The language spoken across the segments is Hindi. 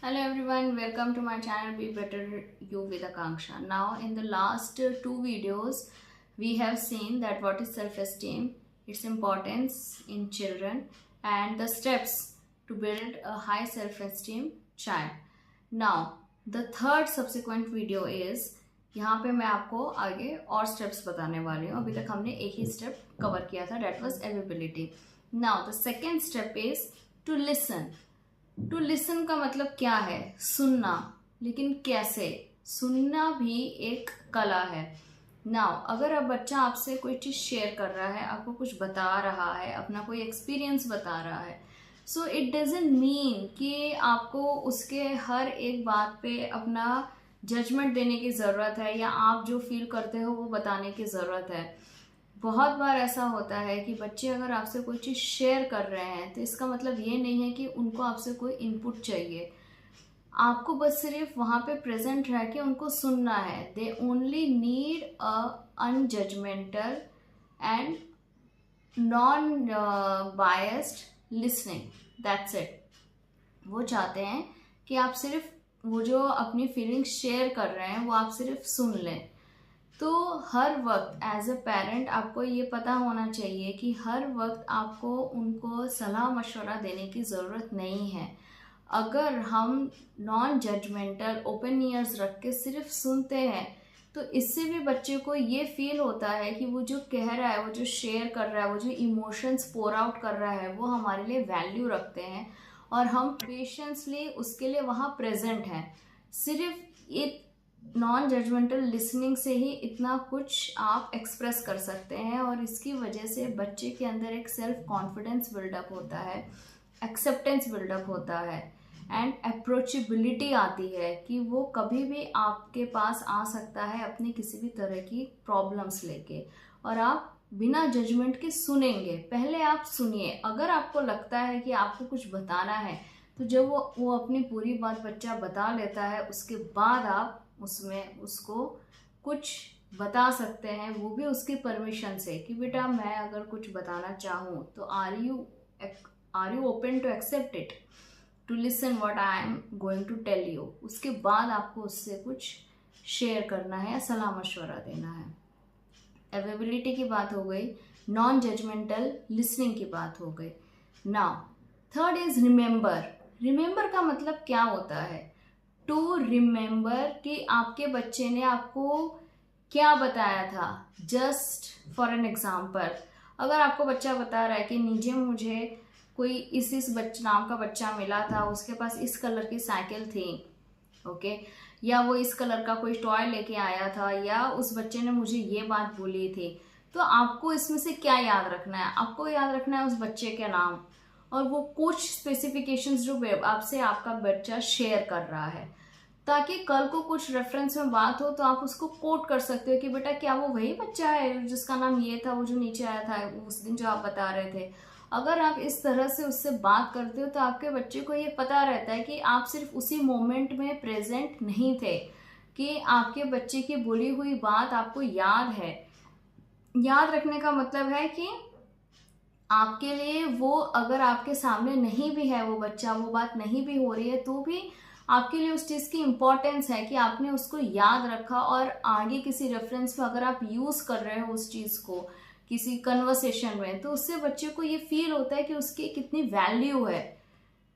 Hello everyone, welcome to my channel Be Better You with Akanksha. Now in the last two videos we have seen that what is self-esteem, its importance in children and the steps to build a high self-esteem child. Now the third subsequent video is यहाँ पे मैं आपको आगे और स्टेप्स बताने वाली हूँ. अभी तक हमने एक ही स्टेप कवर किया था, that was availability. Now the second step is to listen. To listen का मतलब क्या है? सुनना. लेकिन कैसे सुनना भी एक कला है. नाउ अगर अब बच्चा आपसे कोई चीज शेयर कर रहा है, आपको कुछ बता रहा है, अपना कोई एक्सपीरियंस बता रहा है, सो इट डजंट मीन कि आपको उसके हर एक बात पे अपना जजमेंट देने की ज़रूरत है या आप जो फील करते हो वो बताने की ज़रूरत है. बहुत बार ऐसा होता है कि बच्चे अगर आपसे कोई चीज़ शेयर कर रहे हैं तो इसका मतलब ये नहीं है कि उनको आपसे कोई इनपुट चाहिए. आपको बस सिर्फ वहाँ पे प्रेजेंट रह के उनको सुनना है. They only need a unjudgmental and non biased listening. That's it. वो चाहते हैं कि आप सिर्फ वो जो अपनी फीलिंग्स शेयर कर रहे हैं वो आप सिर्फ सुन लें. तो हर वक्त एज अ पेरेंट आपको ये पता होना चाहिए कि हर वक्त आपको उनको सलाह मशवरा देने की ज़रूरत नहीं है. अगर हम नॉन जजमेंटल ओपन ईयर्स रख के सिर्फ सुनते हैं तो इससे भी बच्चे को ये फील होता है कि वो जो कह रहा है, वो जो शेयर कर रहा है, वो जो इमोशंस पोर आउट कर रहा है वो हमारे लिए वैल्यू रखते हैं और हम पेशेंसली उसके लिए वहाँ प्रेजेंट हैं. सिर्फ ये नॉन जजमेंटल लिसनिंग से ही इतना कुछ आप एक्सप्रेस कर सकते हैं और इसकी वजह से बच्चे के अंदर एक सेल्फ कॉन्फिडेंस बिल्डअप होता है, एक्सेप्टेंस बिल्डअप होता है एंड अप्रोचेबिलिटी आती है कि वो कभी भी आपके पास आ सकता है अपनी किसी भी तरह की प्रॉब्लम्स लेके और आप बिना जजमेंट के सुनेंगे. पहले आप सुनिए. अगर आपको लगता है कि आपको कुछ बताना है तो जब वो अपनी पूरी बात बच्चा बता लेता है उसके बाद आप उसमें उसको कुछ बता सकते हैं, वो भी उसकी परमिशन से कि बेटा मैं अगर कुछ बताना चाहूँ तो are you open to accept it, to listen what I am going to tell you. उसके बाद आपको उससे कुछ शेयर करना है या सलाह मशवरा देना है. अवेलेबिलिटी की बात हो गई, नॉन जजमेंटल लिसनिंग की बात हो गई. Now third is remember. Remember का मतलब क्या होता है? टू रिमेंबर कि आपके बच्चे ने आपको क्या बताया था. जस्ट फॉर एन एग्जाम्पल, अगर आपको बच्चा बता रहा है कि नीचे मुझे कोई इस नाम का बच्चा मिला था, उसके पास इस कलर की साइकिल थी, ओके, या वो इस कलर का कोई टॉय लेके आया था, या उस बच्चे ने मुझे ये बात बोली थी, तो आपको इसमें से क्या याद रखना है? आपको याद रखना है उस बच्चे के नाम और वो कुछ स्पेसिफिकेशंस जो आपसे आपका बच्चा शेयर कर रहा है, ताकि कल को कुछ रेफरेंस में बात हो तो आप उसको कोट कर सकते हो कि बेटा क्या वो वही बच्चा है जिसका नाम ये था, वो जो नीचे आया था उस दिन जो आप बता रहे थे. अगर आप इस तरह से उससे बात करते हो तो आपके बच्चे को ये पता रहता है कि आप सिर्फ उसी मोमेंट में प्रेजेंट नहीं थे, कि आपके बच्चे की बोली हुई बात आपको याद है. याद रखने का मतलब है कि आपके लिए वो अगर आपके सामने नहीं भी है वो बच्चा, वो बात नहीं भी हो रही है तो भी आपके लिए उस चीज़ की इम्पोर्टेंस है कि आपने उसको याद रखा और आगे किसी रेफरेंस में अगर आप यूज़ कर रहे हो उस चीज़ को किसी कन्वर्सेशन में, तो उससे बच्चे को ये फील होता है कि उसकी कितनी वैल्यू है,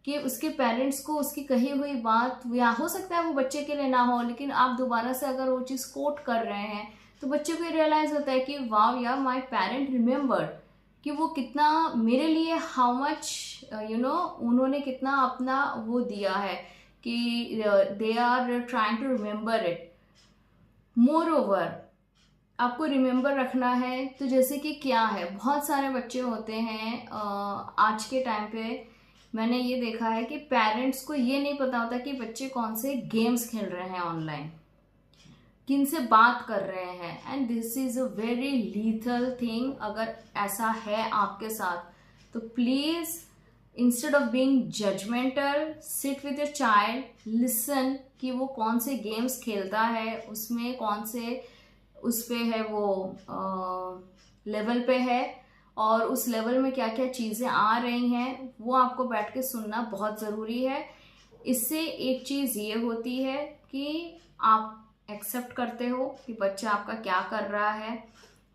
कि उसके पेरेंट्स को उसकी कही हुई बात, या हो सकता है वो बच्चे के लिए ना हो लेकिन आप दोबारा से अगर वो चीज़ कोट कर रहे हैं तो बच्चे को ये रियलाइज़ होता है कि वाव यार, माई पेरेंट रिमेंबर्ड, कि वो कितना मेरे लिए हाउ मच उन्होंने कितना अपना वो दिया है कि they are trying to remember it. Moreover आपको रिमेंबर रखना है तो जैसे कि क्या है, बहुत सारे बच्चे होते हैं आज के टाइम पे मैंने ये देखा है कि पेरेंट्स को ये नहीं पता होता कि बच्चे कौन से गेम्स खेल रहे हैं ऑनलाइन, किन से बात कर रहे हैं. And this is a very lethal thing. अगर ऐसा है आपके साथ तो please instead of being judgemental, sit with your child, listen कि वो कौन से गेम्स खेलता है, उसमें कौन से उस पे है, वो लेवल पे है और उस लेवल में क्या क्या चीज़ें आ रही हैं, वो आपको बैठ के सुनना बहुत ज़रूरी है. इससे एक चीज़ ये होती है कि आप एक्सेप्ट करते हो कि बच्चा आपका क्या कर रहा है,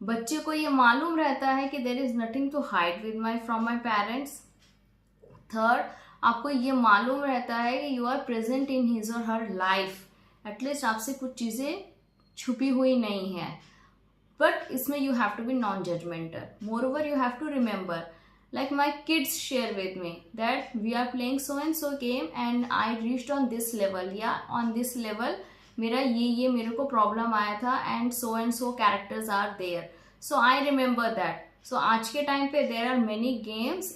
बच्चे को ये मालूम रहता है कि there is nothing to hide with my from my parents. Third, आपको ये मालूम रहता है कि you are present in his और हर लाइफ, एटलीस्ट आपसे कुछ चीज़ें छुपी हुई नहीं है। बट इसमें you have to be non judgemental. Moreover you have to remember, like my kids share with me that we are playing so and so game and I reached on this level, या on this level मेरा ये मेरे को प्रॉब्लम आया था and so characters are there, so I remember that. so आज के टाइम पे there are many games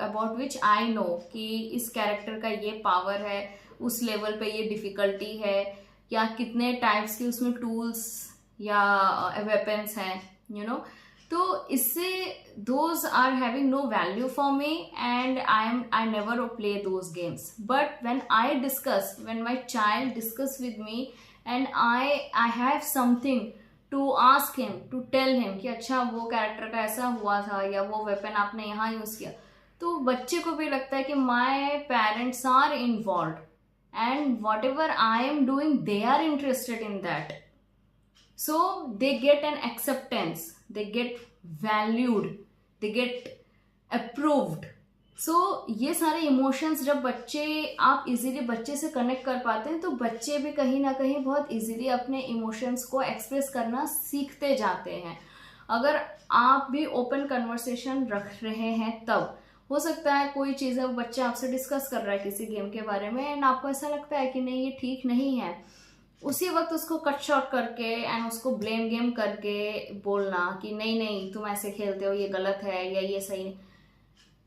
about which I know कि इस कैरेक्टर का ये पावर है, उस लेवल पे ये डिफिकल्टी है, या कितने टाइप्स के उसमें टूल्स या वेपन्स हैं, यू नो। तो इससे those are having no value for me and I never play those games. But when my child discuss with me and I have something to ask him, to tell him कि अच्छा वो कैरेक्टर का ऐसा हुआ था या वो वेपन आपने यहाँ यूज किया, तो बच्चे को भी लगता है कि my parents are involved and whatever I am doing they are interested in that. So they get an acceptance, they get valued, they get approved. So ये सारे इमोशंस जब बच्चे आप इजीली बच्चे से कनेक्ट कर पाते हैं तो बच्चे भी कहीं ना कहीं बहुत इजीली अपने इमोशंस को एक्सप्रेस करना सीखते जाते हैं। अगर आप भी ओपन कन्वर्सेशन रख रहे हैं तब हो सकता है कोई चीज़ है बच्चा आपसे डिस्कस कर रहा है किसी गेम के बारे में एंड आपको ऐसा लगता है कि नहीं ये ठीक नहीं है, उसी वक्त उसको कट शॉट करके एंड उसको ब्लेम गेम करके बोलना कि नहीं नहीं तुम ऐसे खेलते हो, ये गलत है या ये सही नहीं।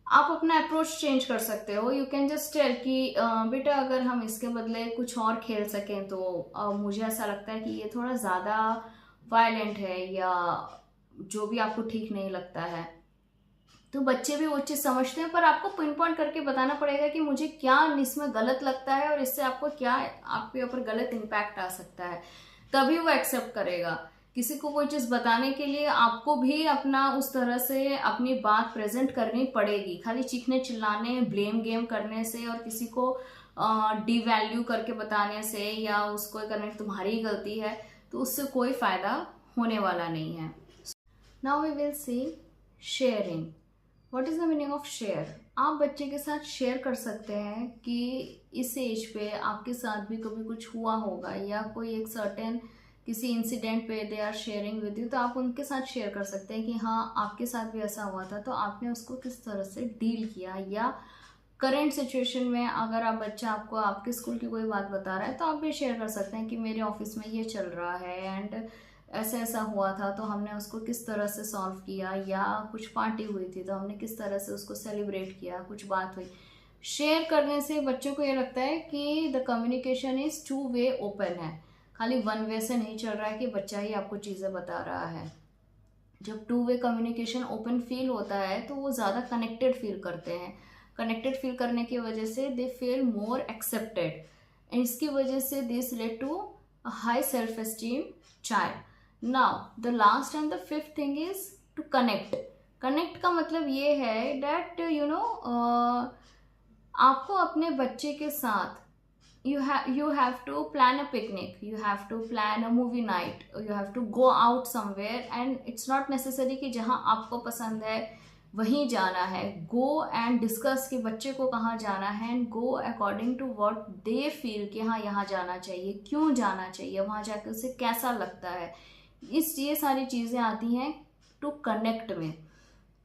आप अपना अप्रोच चेंज कर सकते हो। यू कैन जस्ट टेल कि बेटा अगर हम इसके बदले कुछ और खेल सकें तो मुझे ऐसा लगता है कि ये थोड़ा ज़्यादा वायलेंट है या जो भी आपको ठीक नहीं लगता है। तो बच्चे भी वो चीज़ समझते हैं, पर आपको पिन पॉइंट करके बताना पड़ेगा कि मुझे क्या इसमें गलत लगता है और इससे आपको क्या आपके ऊपर गलत इम्पैक्ट आ सकता है, तभी वो एक्सेप्ट करेगा। किसी को कोई चीज़ बताने के लिए आपको भी अपना उस तरह से अपनी बात प्रेजेंट करनी पड़ेगी। खाली चीखने चिल्लाने ब्लेम गेम करने से और किसी को डिवैल्यू करके बताने से या उसको करने तुम्हारी ही गलती है, तो उससे कोई फ़ायदा होने वाला नहीं है। Now we will see sharing. What is the meaning of share? आप बच्चे के साथ शेयर कर सकते हैं कि इस एज पे आपके साथ भी कभी कुछ हुआ होगा या कोई एक सर्टेन किसी इंसिडेंट पे they are sharing with you, तो आप उनके साथ शेयर कर सकते हैं कि हाँ आपके साथ भी ऐसा हुआ था, तो आपने उसको किस तरह से डील किया। या करेंट सिचुएशन में अगर आप बच्चा आपको आपके स्कूल की कोई बात बता रहा है तो आप भी शेयर कर सकते हैं कि मेरे ऑफिस में ये चल रहा है एंड ऐसा ऐसा हुआ था, तो हमने उसको किस तरह से सॉल्व किया, या कुछ पार्टी हुई थी तो हमने किस तरह से उसको सेलिब्रेट किया, कुछ बात हुई। शेयर करने से बच्चों को ये लगता है कि the communication is two way open है, खाली वन वे से नहीं चल रहा है कि बच्चा ही आपको चीज़ें बता रहा है। जब two way communication open feel होता है तो वो ज़्यादा कनेक्टेड फील करते हैं। कनेक्टेड फील करने की वजह से दे फील मोर एक्सेप्टेड, इसकी वजह से this led to a high self esteem child. Now the last and the fifth thing is to connect. Connect का मतलब ये है डैट यू नो आपको अपने बच्चे के साथ you have to plan a picnic, you have to plan a movie night, you have to go out somewhere and it's not necessary कि जहाँ आपको पसंद है वहीं जाना है। go and discuss कि बच्चे को कहाँ जाना है and go according to what they feel कि हाँ यहाँ जाना चाहिए, क्यों जाना चाहिए, वहाँ जाकर उसे कैसा लगता है। ये सारी चीज़ें आती हैं टू कनेक्ट में।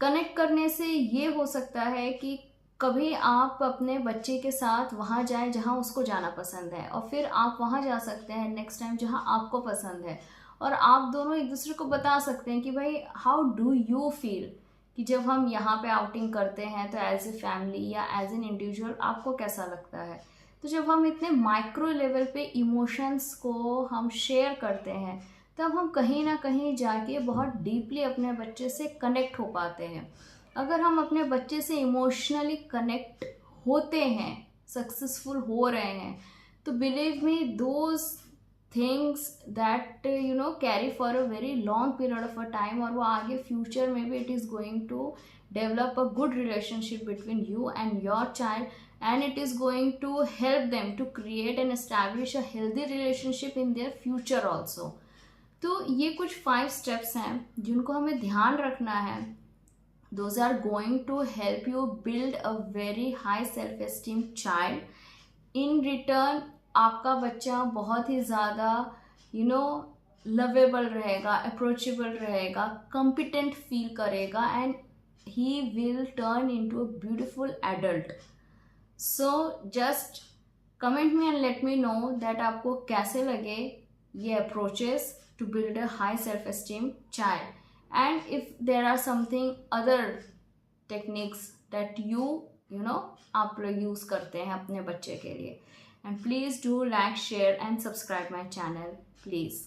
कनेक्ट करने से ये हो सकता है कि कभी आप अपने बच्चे के साथ वहाँ जाएं जहाँ उसको जाना पसंद है और फिर आप वहाँ जा सकते हैं नेक्स्ट टाइम जहाँ आपको पसंद है, और आप दोनों एक दूसरे को बता सकते हैं कि भाई हाउ डू यू फील कि जब हम यहाँ पे आउटिंग करते हैं तो एज ए फैमिली या एज एन इंडिविजुअल आपको कैसा लगता है। तो जब हम इतने माइक्रो लेवल पे इमोशंस को हम शेयर करते हैं तब हम कहीं ना कहीं जाके बहुत डीपली अपने बच्चे से कनेक्ट हो पाते हैं। अगर हम अपने बच्चे से इमोशनली कनेक्ट होते हैं, सक्सेसफुल हो रहे हैं, तो believe me those things that you know carry for a very long period of a time, और वो आगे फ्यूचर में भी it is going to develop a good relationship between you and your child and it is going to help them to create and establish a healthy relationship in their future also. तो ये कुछ 5 steps हैं जिनको हमें ध्यान रखना है. Those are going to help you build a very high self-esteem child. In return आपका बच्चा बहुत ही ज़्यादा लवेबल रहेगा, अप्रोचेबल रहेगा, कॉम्पिटेंट फील करेगा and he will turn into a beautiful adult. So just comment me and let me know that आपको कैसे लगे ये approaches to build a high self esteem child, and if there are something other techniques that आप लोग यूज़ करते हैं अपने बच्चे के लिए. And please do like, share and subscribe my channel, please.